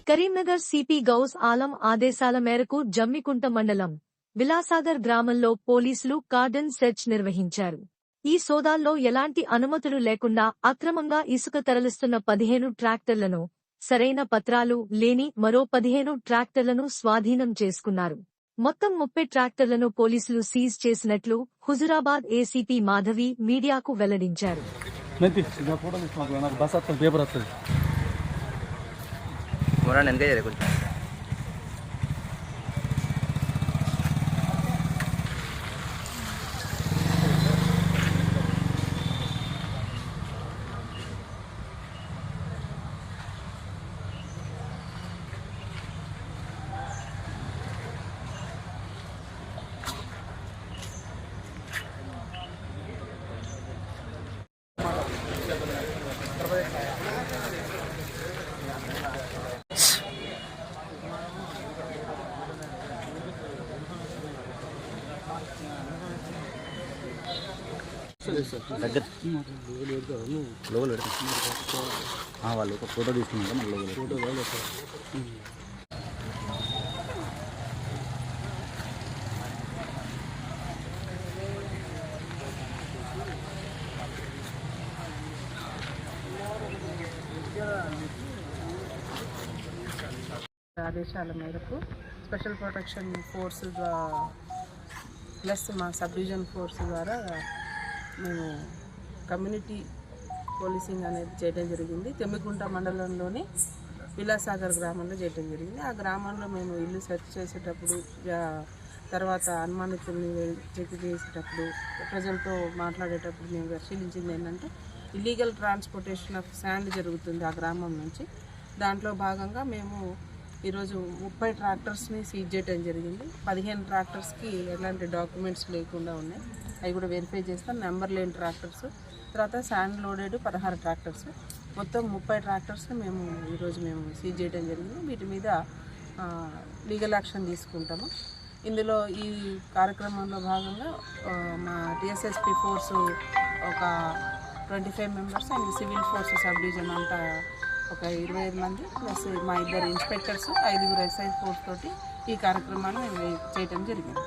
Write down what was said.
Karimnagar CP Ghouse Alam ఆదేశాల మేరకు జమ్మికుంట మండలం విలాసాగర్ గ్రామంలో పోలీసులు కార్డన్ సెర్చ్ నిర్వహించారు. ఈ సోదాల్లో ఎలాంటి అనుమతులు లేకుండా అక్రమంగా ఇసుక తరలిస్తున్న 15 ట్రాక్టర్లను, సరైన పత్రాలు లేని మరో 15 ట్రాక్టర్లను స్వాధీనం చేసుకున్నారు. మొత్తం 30 ట్రాక్టర్లను పోలీసులు సీజ్ చేసినట్లు హుజురాబాద్ ఏసీపీ మాధవి మీడియాకు వెల్లడించారు. లోగలు వాళ్ళు ఒక ఫోటో తీసుకున్నారు. మన ఫోటో ఆదేశాల మేరకు స్పెషల్ ప్రొటెక్షన్ ఫోర్స్ ప్లస్ మా సబ్ డివిజన్ ఫోర్స్ ద్వారా మేము కమ్యూనిటీ పోలీసింగ్ అనేది చేయడం జరిగింది. జమ్మికుంట మండలంలోని విలాసాగర్ గ్రామంలో చేయడం జరిగింది. ఆ గ్రామంలో మేము ఇల్లు సెర్చ్ చేసేటప్పుడు, తర్వాత అనుమానితుల్ని చెక్ చేసేటప్పుడు, ప్రజలతో మాట్లాడేటప్పుడు మేము పరిశీలించింది ఏంటంటే ఇల్లీగల్ ట్రాన్స్పోర్టేషన్ ఆఫ్ శాండ్ జరుగుతుంది ఆ గ్రామం నుంచి. దాంట్లో భాగంగా మేము ఈరోజు 30 ట్రాక్టర్స్ని సీజ్ చేయడం జరిగింది. 15 ట్రాక్టర్స్కి ఎలాంటి డాక్యుమెంట్స్ లేకుండా ఉన్నాయి. అవి కూడా వెరిఫై చేస్తాం. నెంబర్ లేని ట్రాక్టర్స్, తర్వాత శాండ్ లోడెడ్ 16 ట్రాక్టర్స్, మొత్తం 30 ట్రాక్టర్స్ని ఈరోజు మేము సీజ్ చేయడం జరిగింది. వీటి మీద లీగల్ యాక్షన్ తీసుకుంటాము. ఇందులో ఈ కార్యక్రమంలో భాగంగా మా టీఎస్ఎస్పీ ఫోర్సు ఒక 25 members and civil force sub division అంతా ఒక 25 మంది ప్లస్ మా 2 ఇన్స్పెక్టర్స్, 5 SI ఫోర్స్ తోటి ఈ కార్యక్రమాన్ని మేము చేయడం జరిగింది.